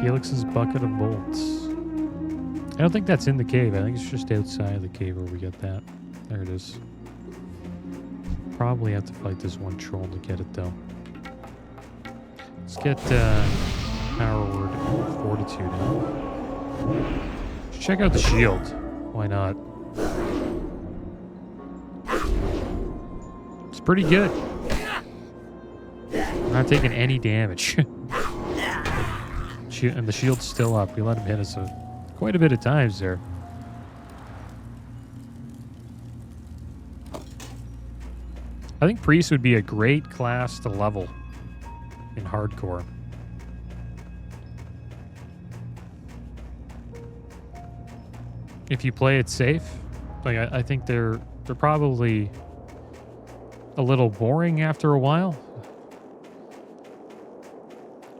Felix's bucket of bolts. I don't think that's in the cave. I think it's just outside of the cave where we get that. There it is. Probably have to fight this one troll to get it though. Let's get power word fortitude out. Let's check out the shield. Why not? It's pretty good. I'm not taking any damage. And the shield's still up. We let him hit us quite a bit of times there. I think Priest would be a great class to level in hardcore. If you play it safe, like I think they're probably a little boring after a while.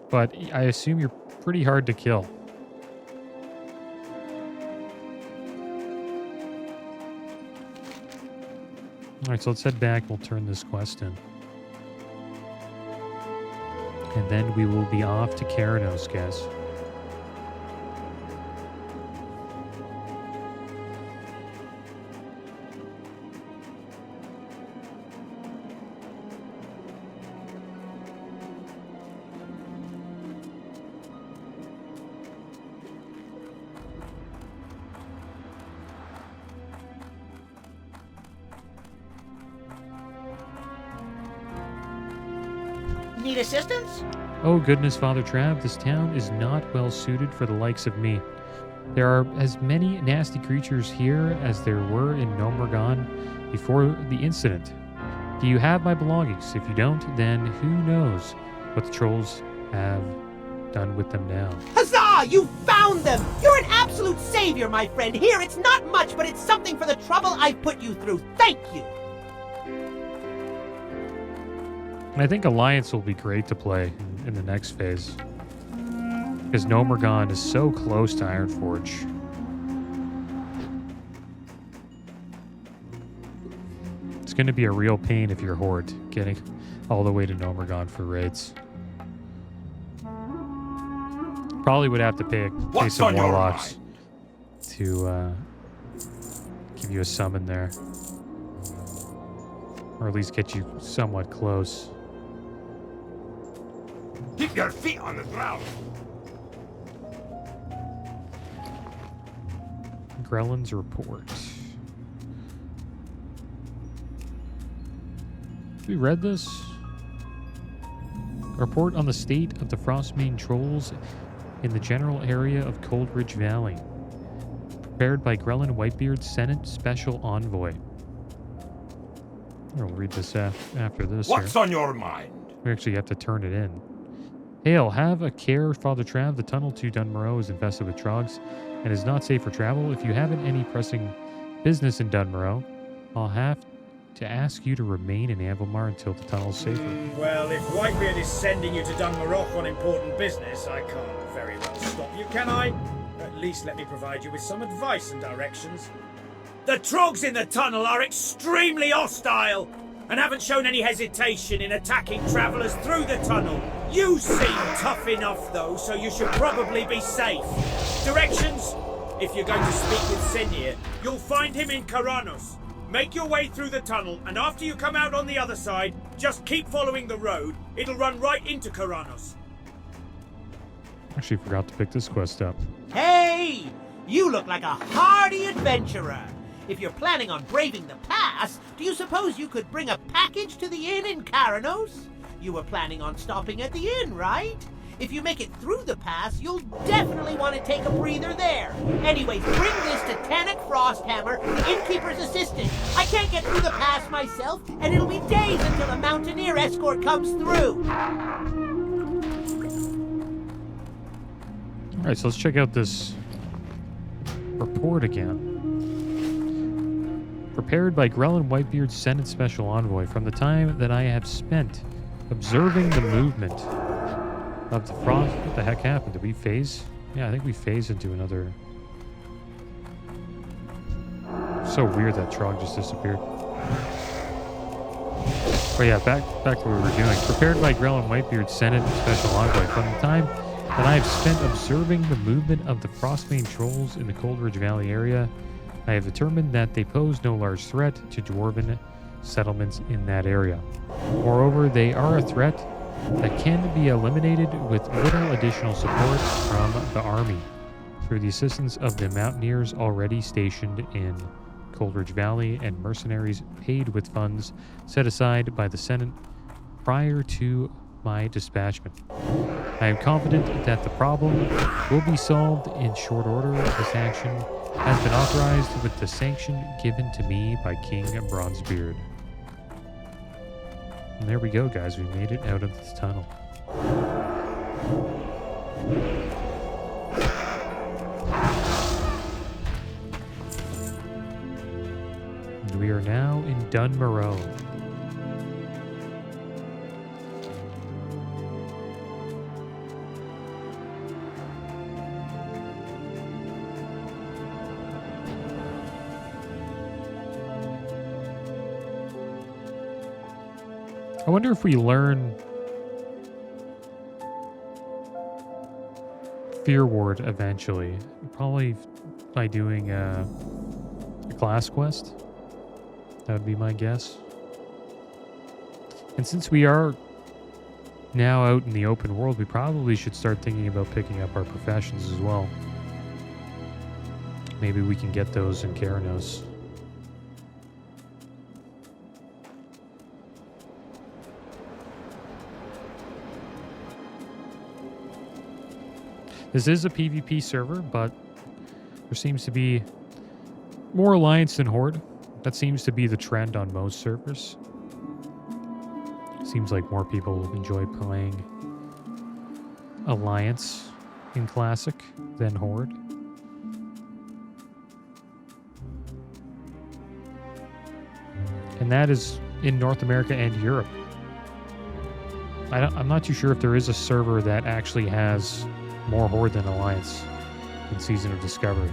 But I assume you're pretty hard to kill. Alright, so let's head back. We'll turn this quest in. And then we will be off to Karanos, guys. Need assistance? Oh goodness, Father Trav, this town is not well suited for the likes of me. There are as many nasty creatures here as there were in Morogh before the incident. Do you have my belongings? If you don't, then who knows what the trolls have done with them now. Huzzah! You found them! You're an absolute savior, my friend. Here, it's not much, but it's something for the trouble I've put you through. Thank you! And I think Alliance will be great to play in the next phase. Because Morogh is so close to Ironforge. It's going to be a real pain if you're Horde, getting all the way to Morogh for raids. Probably would have to pay some warlocks to give you a summon there. Or at least get you somewhat close. Keep your feet on the ground. Grellin's report. We read this? A report on the state of the Frostmane trolls in the general area of Coldridge Valley. Prepared by Grellin Whitebeard, Senate Special Envoy. We'll read this after this. What's here. on your mind? We actually have to turn it in. Hail, have a care, Father Trav. The tunnel to Dun Morogh is infested with trogs and is not safe for travel. If you haven't any pressing business in Dun Morogh, I'll have to ask you to remain in Anvilmar until the tunnel's safer. Well, if Whitebeard is sending you to Dun Morogh on important business, I can't very well stop you, can I? At least let me provide you with some advice and directions. The trogs in the tunnel are extremely hostile and haven't shown any hesitation in attacking travellers through the tunnel. You seem tough enough, though, so you should probably be safe. Directions? If you're going to speak with Senir, you'll find him in Karanos. Make your way through the tunnel, and after you come out on the other side, just keep following the road. It'll run right into Karanos. Actually forgot to pick this quest up. Hey! You look like a hardy adventurer. If you're planning on braving the pass, do you suppose you could bring a package to the inn in Karanos? You were planning on stopping at the inn, right? If you make it through the pass, you'll definitely want to take a breather there. Anyways, bring this to Tannock Frosthammer, the innkeeper's assistant. I can't get through the pass myself, and it'll be days until a mountaineer escort comes through. Alright, so let's check out this report again. Prepared by Grellin Whitebeard, Senate Special Envoy. From the time that I have spent observing the movement of the frost. What the heck happened? Did we phase? Yeah, I think we phased into another. So weird that Trog just disappeared. Oh yeah, back to what we were doing. Prepared by Grellin Whitebeard, Senate Special Envoy. From the time that I have spent observing the movement of the Frostbane trolls in the Coldridge Valley area, I have determined that they pose no large threat to dwarven settlements in that area. Moreover, they are a threat that can be eliminated with little additional support from the army through the assistance of the mountaineers already stationed in Coldridge Valley and mercenaries paid with funds set aside by the Senate prior to my dispatchment. I am confident that the problem will be solved in short order. This action has been authorized with the sanction given to me by King Bronzebeard. And there we go, guys. We made it out of this tunnel. And we are now in Dun Morogh. I wonder if we learn Fear Ward eventually. Probably by doing a class quest. That would be my guess. And since we are now out in the open world, we probably should start thinking about picking up our professions as well. Maybe we can get those in Karanos. This is a PvP server, but there seems to be more Alliance than Horde. That seems to be the trend on most servers. Seems like more people enjoy playing Alliance in Classic than Horde. And that is in North America and Europe. I'm not too sure if there is a server that actually has more Horde than Alliance in Season of Discovery.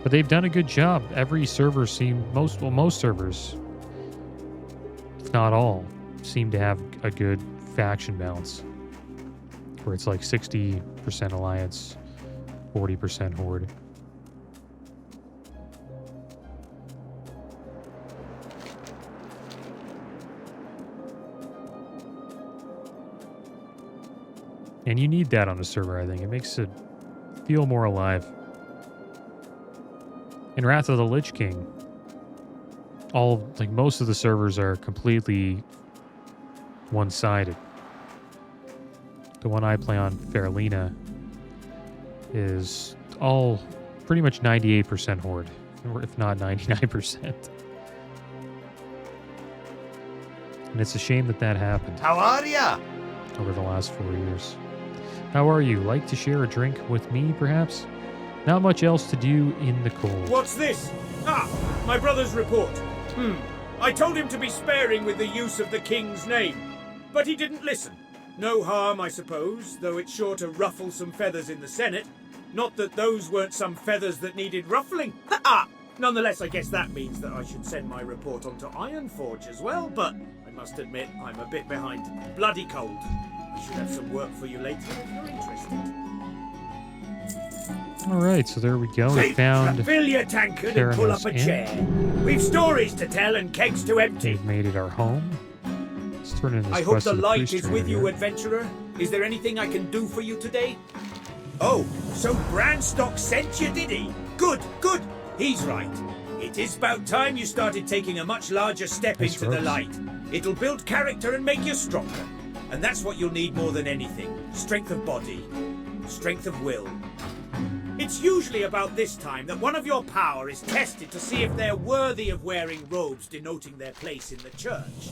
But they've done a good job. Every server most servers, if not all, seem to have a good faction balance. Where it's like 60% Alliance, 40% Horde. And you need that on a server, I think. It makes it feel more alive. In Wrath of the Lich King, most of the servers are completely one-sided. The one I play on, Fairlina, is all pretty much 98% Horde, if not 99%. And it's a shame that that happened. How are ya? Over the last 4 years. How are you? Like to share a drink with me, perhaps? Not much else to do in the cold. What's this? Ah, my brother's report. I told him to be sparing with the use of the king's name, but he didn't listen. No harm, I suppose, though it's sure to ruffle some feathers in the Senate. Not that those weren't some feathers that needed ruffling. Ha-ha! Nonetheless, I guess that means that I should send my report on to Ironforge as well, but I must admit I'm a bit behind. Bloody cold. I should have some work for you later if you're interested. Alright, so there we go. We found Fill your tankard and pull up a chair. We've stories to tell and kegs to empty. We've made it our home. Let's turn in this I hope the light is with you, adventurer. Is there anything I can do for you today? Oh, so Branstock sent you, did he? Good, good. He's right. It is about time you started taking a much larger step into the light. It'll build character and make you stronger. And that's what you'll need more than anything. Strength of body. Strength of will. It's usually about this time that one of your power is tested to see if they're worthy of wearing robes denoting their place in the church.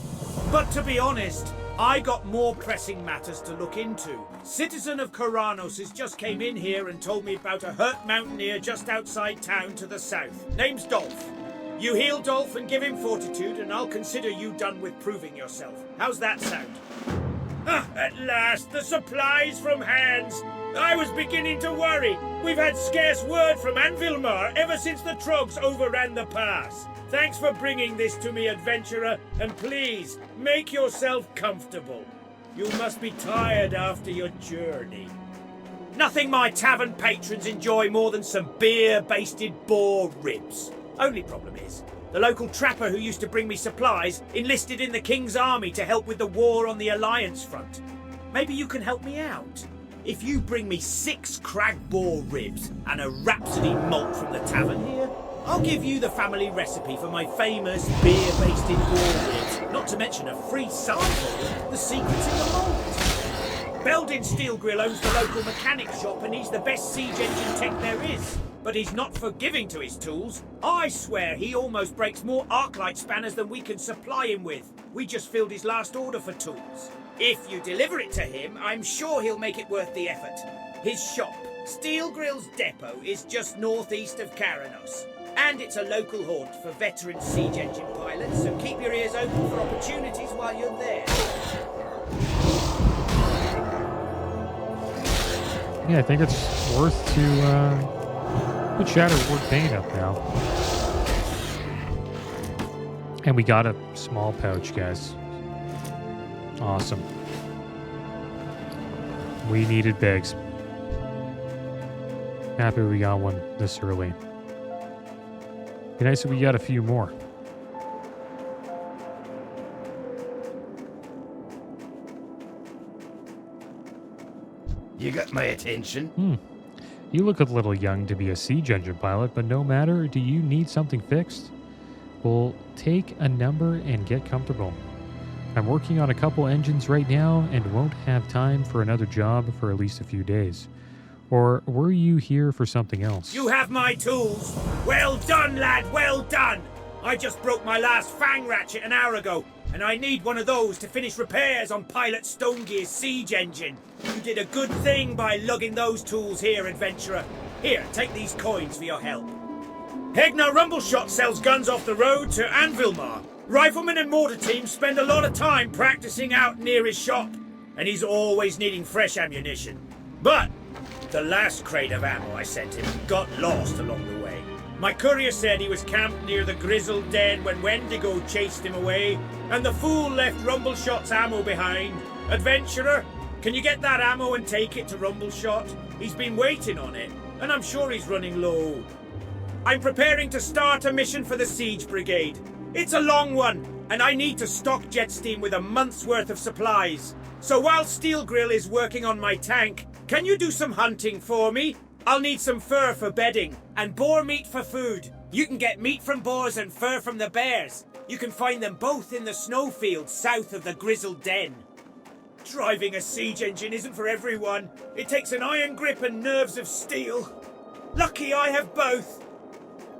But to be honest, I got more pressing matters to look into. Citizen of Karanos has just came in here and told me about a hurt mountaineer just outside town to the south. Name's Dolph. You heal Dolph and give him fortitude, and I'll consider you done with proving yourself. How's that sound? Ah, at last, the supplies from hands. I was beginning to worry. We've had scarce word from Anvilmar ever since the Trogs overran the pass. Thanks for bringing this to me, adventurer, and please, make yourself comfortable. You must be tired after your journey. Nothing my tavern patrons enjoy more than some beer-basted boar ribs. Only problem is, the local trapper who used to bring me supplies enlisted in the King's army to help with the war on the Alliance front. Maybe you can help me out. If you bring me 6 crag boar ribs and a Rhapsody malt from the tavern here, I'll give you the family recipe for my famous beer-basted boar ribs, not to mention a free sample of the secrets in the malt. Beldin Steel Grill owns the local mechanic shop and he's the best siege engine tech there is. But he's not forgiving to his tools. I swear he almost breaks more Arclight spanners than we can supply him with. We just filled his last order for tools. If you deliver it to him, I'm sure he'll make it worth the effort. His shop, Steel Grill's depot, is just northeast of Karanos. And it's a local haunt for veteran siege engine pilots, so keep your ears open for opportunities while you're there. Yeah, I think it's worth to put Shattered Paint up now. And we got a small pouch, guys. Awesome. We needed bags. Happy we got one this early. Be nice if we got a few more. You got my attention. You look a little young to be a siege engine pilot, but no matter, do you need something fixed? We'll take a number and get comfortable. I'm working on a couple engines right now and won't have time for another job for at least a few days. Or were you here for something else? You have my tools. Well done, lad, well done. I just broke my last fang ratchet an hour ago, and I need one of those to finish repairs on Pilot Stonegear's siege engine. You did a good thing by lugging those tools here, adventurer. Here, take these coins for your help. Hegnar Rumbleshot sells guns off the road to Anvilmar. Riflemen and mortar teams spend a lot of time practicing out near his shop, and he's always needing fresh ammunition. But the last crate of ammo I sent him got lost along the way. My courier said he was camped near the Grizzled Den when Wendigo chased him away, and the fool left Rumbleshot's ammo behind. Adventurer, can you get that ammo and take it to Rumbleshot? He's been waiting on it, and I'm sure he's running low. I'm preparing to start a mission for the Siege Brigade. It's a long one, and I need to stock Jetsteam with a month's worth of supplies. So while Steel Grill is working on my tank, can you do some hunting for me? I'll need some fur for bedding, and boar meat for food. You can get meat from boars and fur from the bears. You can find them both in the snowfields south of the Grizzled Den. Driving a siege engine isn't for everyone. It takes an iron grip and nerves of steel. Lucky I have both.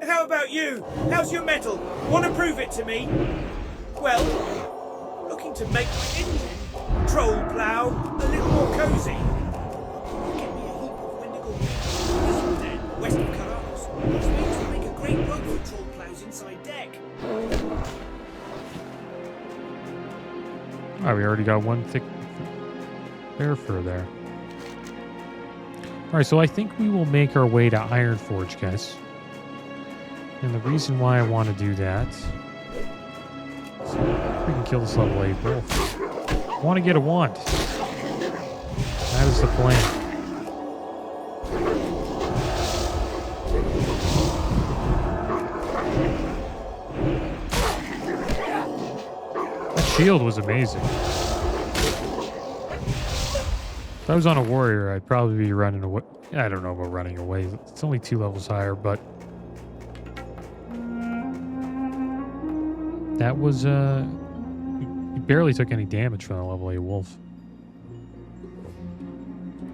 How about you? How's your metal? Want to prove it to me? Well, looking to make my engine, troll plough, a little more cosy. Get me a heap of Wendigo then, west of Karanos. These wheels will make a great road for troll ploughs inside deck. Oh, we already got one thick bear fur there. All right, so I think we will make our way to Ironforge, guys. And the reason why I want to do that is we can kill this level 8 wolf. I want to get a wand. That is the plan. That shield was amazing. If I was on a warrior, I'd probably be running away. I don't know about running away. It's only 2 levels higher, but that was, he barely took any damage from the level 8 wolf.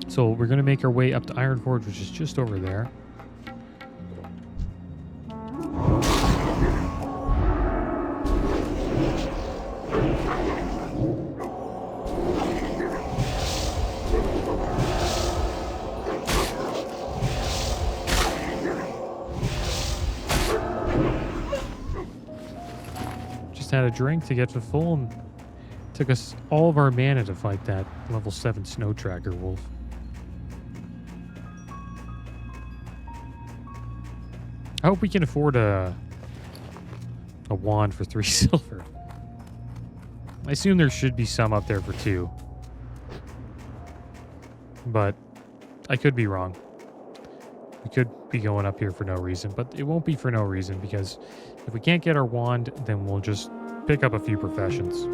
So we're going to make our way up to Ironforge, which is just over there. Had a drink to get to full, and took us all of our mana to fight that level 7 snow tracker wolf. I hope we can afford a wand for 3 silver. I assume there should be some up there for 2. but I could be wrong. We could be going up here for no reason, but it won't be for no reason, because if we can't get our wand, then we'll just pick up a few professions.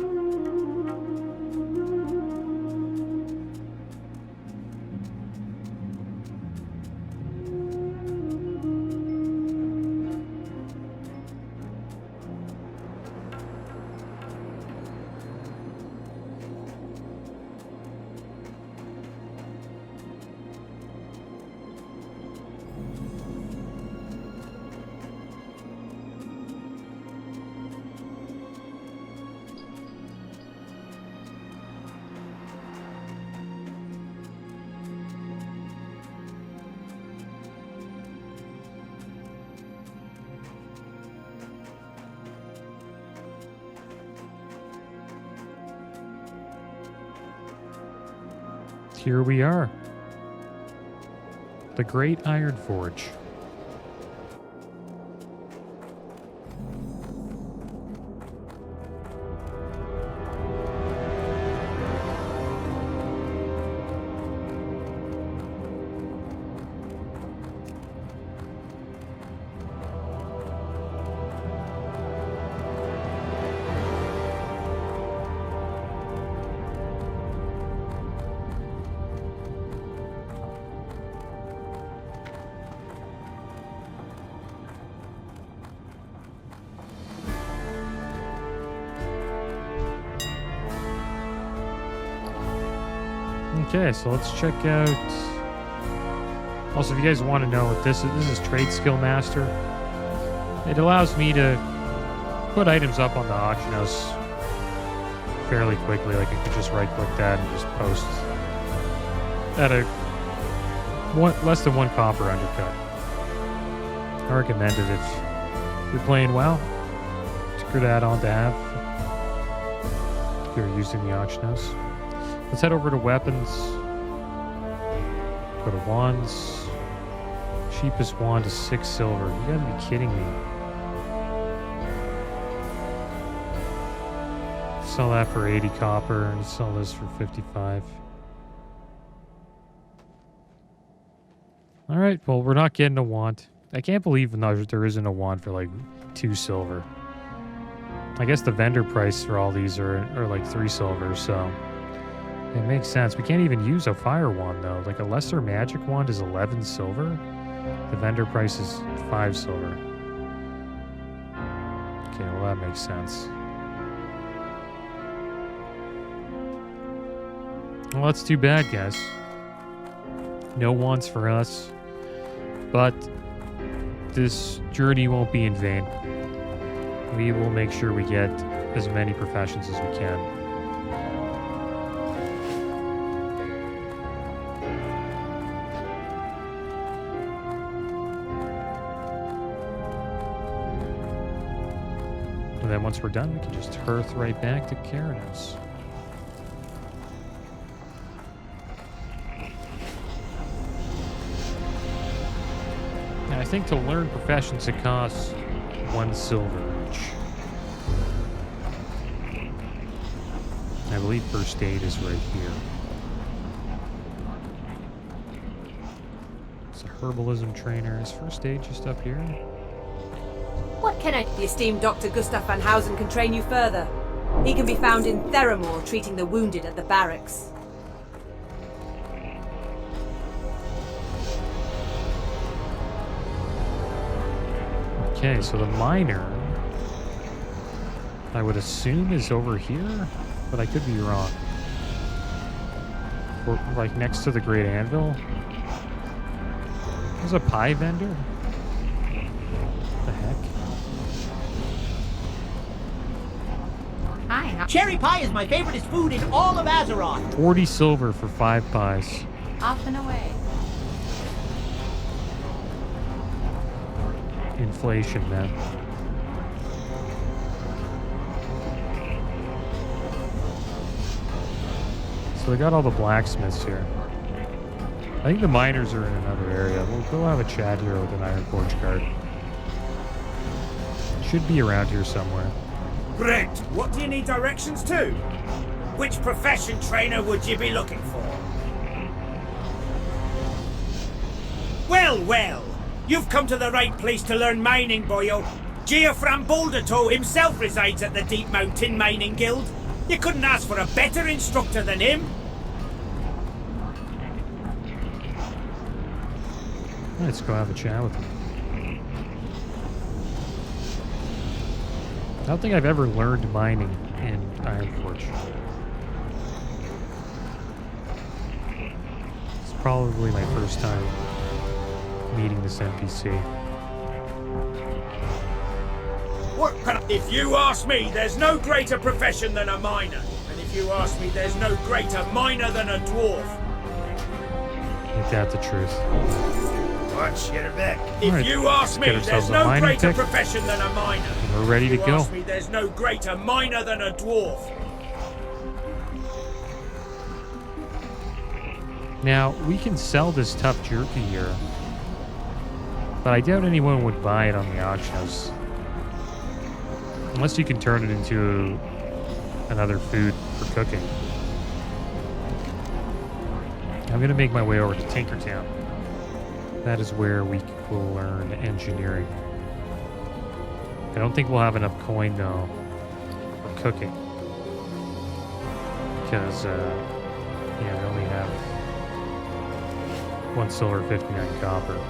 Here we are. The Great Ironforge. Okay, so let's check out. Also, if you guys want to know what this is TradeSkillMaster. It allows me to put items up on the auction house fairly quickly. Like, I could just right-click that and just post at a less than 1 copper undercut. I recommend it if you're playing well. It's a good add-on to have if you're using the auction house. Let's head over to weapons. Go to wands. Cheapest wand is 6 silver. You gotta be kidding me. Sell that for 80 copper and sell this for 55. Alright, well, we're not getting a wand. I can't believe there isn't a wand for like 2 silver. I guess the vendor price for all these are like 3 silver, so it makes sense. We can't even use a fire wand, though. Like, a lesser magic wand is 11 silver. The vendor price is 5 silver. Okay, well, that makes sense. Well, that's too bad, guys. No wands for us. But this journey won't be in vain. We will make sure we get as many professions as we can. And then once we're done, we can just hearth right back to Karanos. And I think to learn professions, it costs 1 silver each. I believe first aid is right here. It's a herbalism trainer. Is first aid just up here? What can I... The esteemed Dr. Gustav van Housen can train you further. He can be found in Theramore treating the wounded at the barracks. Okay, so the miner, I would assume, is over here, but I could be wrong. Or, like, next to the Great Anvil. There's a pie vendor? What the heck? Hi. Cherry pie is my favoriteest food in all of Azeroth. 40 silver for 5 pies. Off and away. Inflation, man. So they got all the blacksmiths here. I think the miners are in another area. We'll go have a chat here with an Ironforge guard. Should be around here somewhere. Brent, what do you need directions to? Which profession trainer would you be looking for? Well, well. You've come to the right place to learn mining, boyo. Geoffram Bouldertoe himself resides at the Deep Mountain Mining Guild. You couldn't ask for a better instructor than him. Let's go have a chat with him. I don't think I've ever learned mining in Ironforge. It's probably my first time meeting this NPC. If you ask me, there's no greater profession than a miner. And if you ask me, there's no greater miner than a dwarf. Ain't that the truth? Watch, get her back. If Right, you ask me, let's get there's ourselves a no mining greater pick. profession than a miner. We're ready to If you go. ask me, there's no greater miner than a dwarf. Now, we can sell this tough jerky here, but I doubt anyone would buy it on the auction house. Unless you can turn it into another food for cooking. I'm going to make my way over to Tinkertown. That is where we will learn engineering. I don't think we'll have enough coin, though, for cooking. Because, yeah, we only have 1 silver, 59 copper.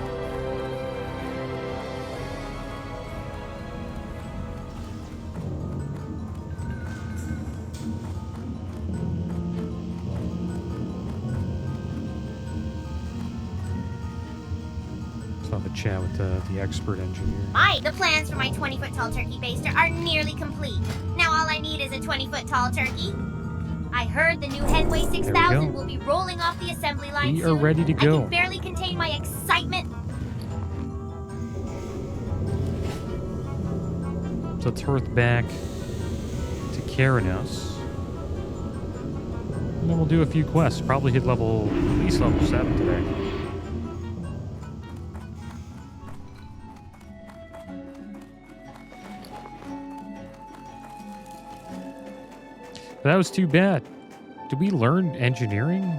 Let's have a chat with the expert engineer. The plans for my 20-foot tall turkey baster are nearly complete. Now all I need is a 20-foot tall turkey. I heard the new Headway 6000 will be rolling off the assembly line We soon. are ready to go. I can barely contain my excitement. So let's hearth back to Karanos. And then we'll do a few quests. Probably hit at least level 7 today. That was too bad. Did we learn engineering?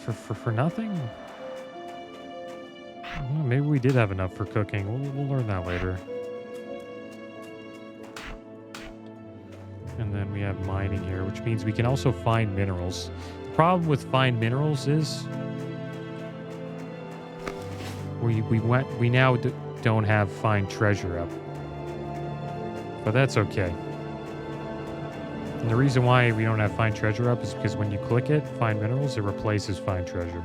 For nothing? Well, maybe we did have enough for cooking. We'll learn that later. And then we have mining here, which means we can also find minerals. The problem with find minerals is we now don't have find treasure up. But that's okay. And the reason why we don't have find treasure up is because when you click it, find minerals, it replaces find treasure.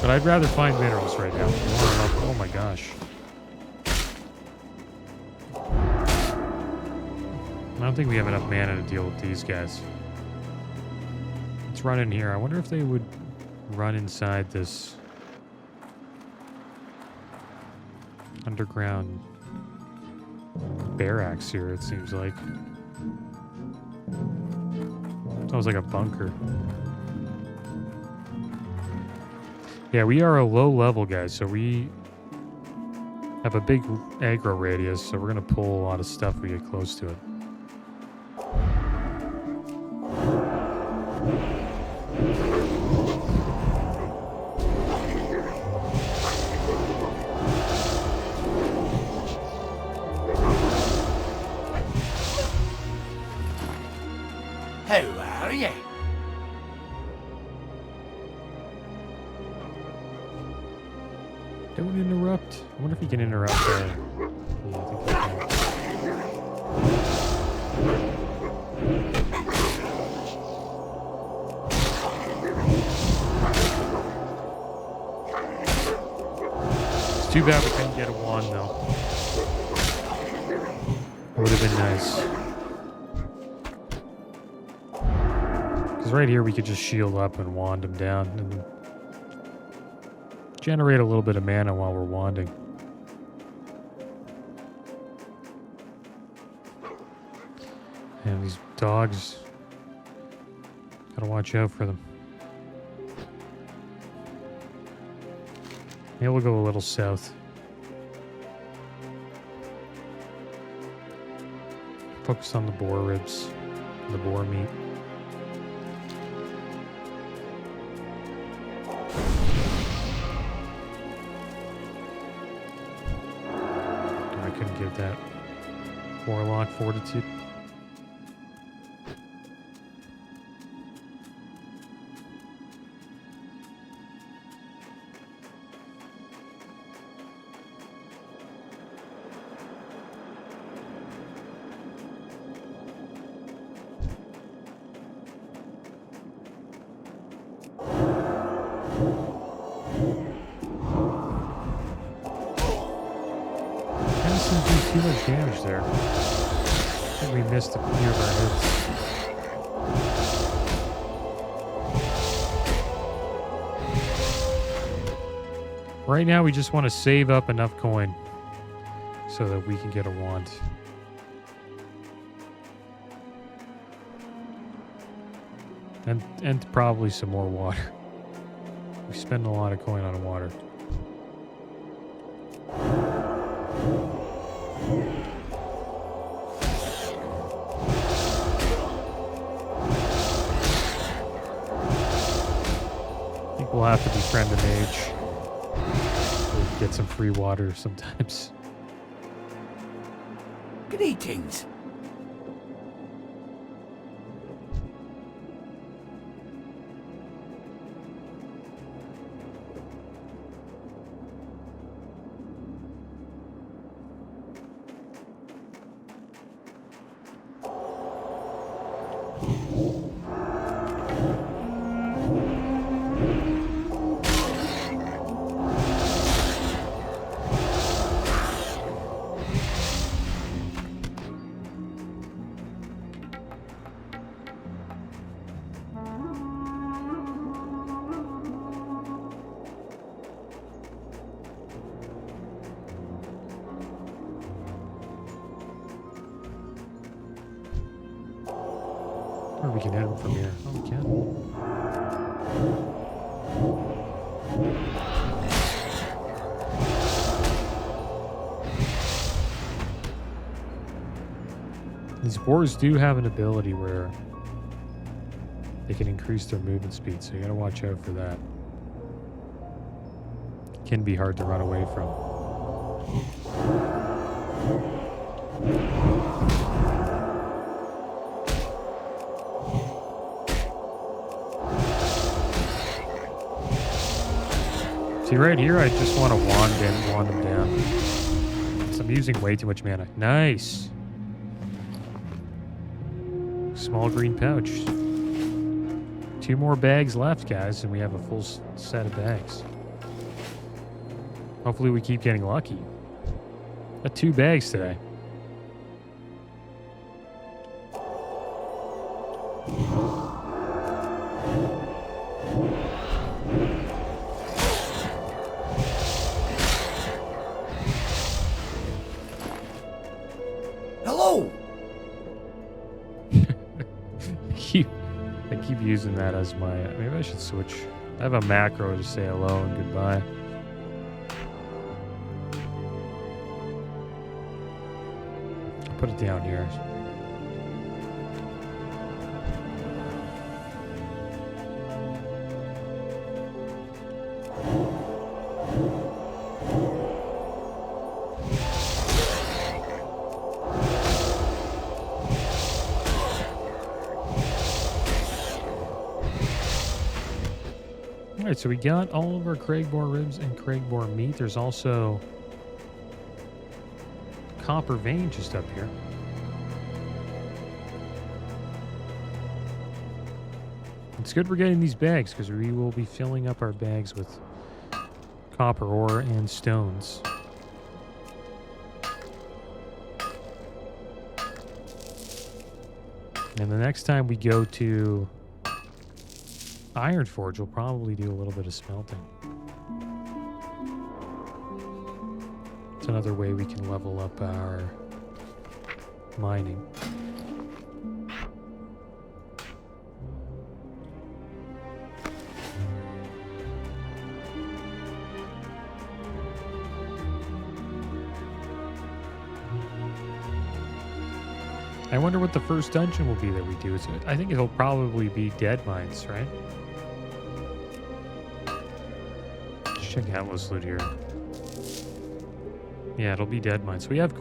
But I'd rather find minerals right now. Oh my gosh. I don't think we have enough mana to deal with these guys. Let's run in here. I wonder if they would run inside this underground barracks here, it seems like. Sounds like a bunker. Yeah, we are a low level, guys, so we have a big aggro radius, so we're going to pull a lot of stuff if we get close to it. How are you? Don't interrupt. I wonder if you can interrupt there. Yeah, I think you can. It's too bad we couldn't get a wand, though. It would have been nice. Because right here we could just shield up and wand him down and generate a little bit of mana while we're wanding. And these dogs, gotta watch out for them. Maybe we'll go a little south. Focus on the boar ribs, the boar meat. I couldn't get that warlock fortitude. Too much damage there. I think we missed a few of our hits. Right now, we just want to save up enough coin so that we can get a wand. And probably some more water. We spend a lot of coin on water. We'll have to befriend a mage. We'll get some free water sometimes. Greetings. Or we can hit him from here. Oh, we can. These boars do have an ability where they can increase their movement speed, so you gotta watch out for that. It can be hard to run away from. See, right here, I just want to wand him down. So I'm using way too much mana. Nice. Small green pouch. 2 more bags left, guys, and we have a full set of bags. Hopefully we keep getting lucky. Got 2 bags today. I keep using that as my... Maybe I should switch. I have a macro to say hello and goodbye. I'll put it down here. Alright, so we got all of our Craigboar ribs and Craigboar meat. There's also copper vein just up here. It's good we're getting these bags because we will be filling up our bags with copper ore and stones. And the next time we go to Ironforge, we'll probably do a little bit of smelting. It's another way we can level up our mining. I wonder what the first dungeon will be that we do. I think it'll probably be Dead Mines, right? Let's check out what's loot here. Yeah, it'll be Dead Mines. We have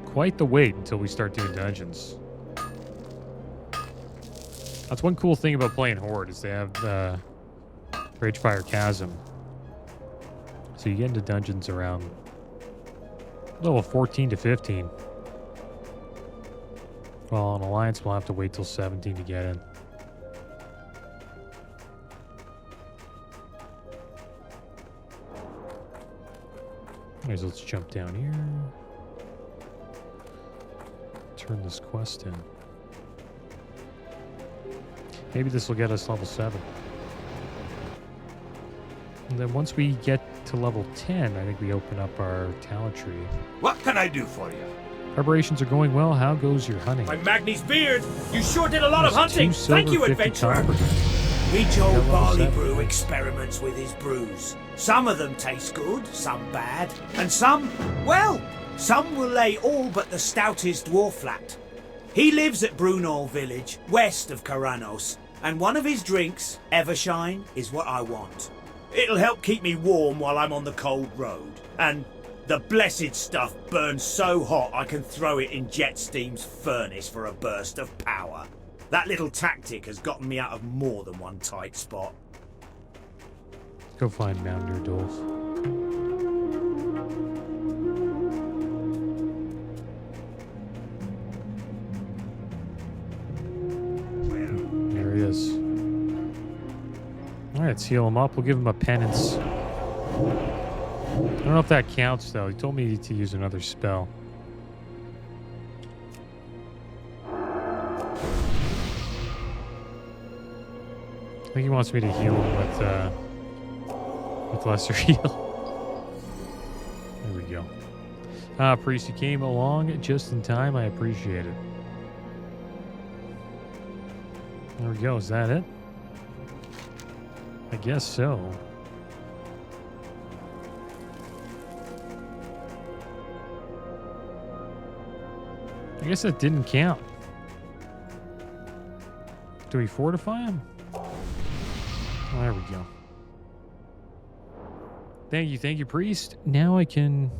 quite the wait until we start doing dungeons. That's one cool thing about playing Horde is they have Ragefire Chasm. So you get into dungeons around level 14 to 15. Well, on Alliance, we'll have to wait till 17 to get in. Anyways, let's jump down here. Turn this quest in. Maybe this will get us level 7. And then once we get to level 10, I think we open up our talent tree. What can I do for you? Preparations are going well. How goes your hunting? By Magni's beard, you sure did a lot of There's hunting. 2 silver, Thank you, 50 adventurer. copper. Each Level old barley 7. brew experiments with his brews. Some of them taste good, some bad, and some, well, some will lay all but the stoutest dwarf flat. He lives at Brunel village, west of Karanos, and one of his drinks, Evershine, is what I want. It'll help keep me warm while I'm on the cold road. And the blessed stuff burns so hot I can throw it in Jetsteam's furnace for a burst of power. That little tactic has gotten me out of more than one tight spot. Go find Mountaineer Dwarf. There he is. Alright, let's heal him up. We'll give him a penance. I don't know if that counts, though. He told me to use another spell. I think he wants me to heal him with lesser heal. There we go. Priest, you came along just in time. I appreciate it. There we go. Is that it? I guess so. I guess that didn't count. Do we fortify him? Oh, there we go. Thank you, priest. Now I can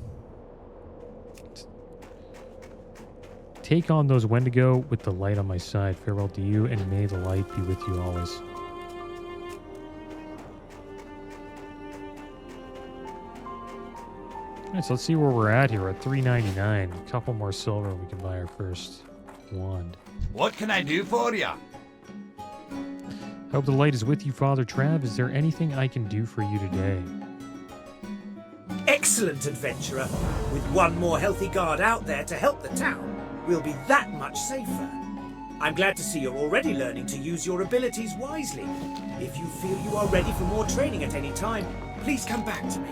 take on those Wendigo with the light on my side. Farewell to you, and may the light be with you always. Alright, so let's see where we're at here. We're at 399. A couple more silver, we can buy our first wand. What can I do for you? Hope the light is with you, Father Trav. Is there anything I can do for you today? Excellent, adventurer. With one more healthy guard out there to help the town, we'll be that much safer. I'm glad to see you're already learning to use your abilities wisely. If you feel you are ready for more training at any time, please come back to me.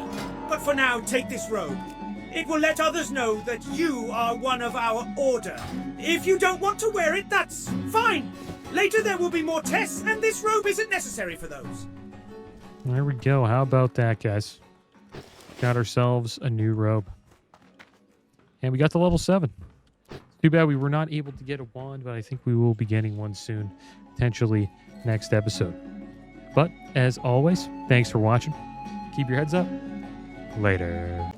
But for now, take this robe. It will let others know that you are one of our order. If you don't want to wear it, that's fine. Later there will be more tests, and this robe isn't necessary for those. There we go. How about that, guys? Got ourselves a new robe. And we got to level 7. Too bad we were not able to get a wand, but I think we will be getting one soon. Potentially next episode. But, as always, thanks for watching. Keep your heads up. Later.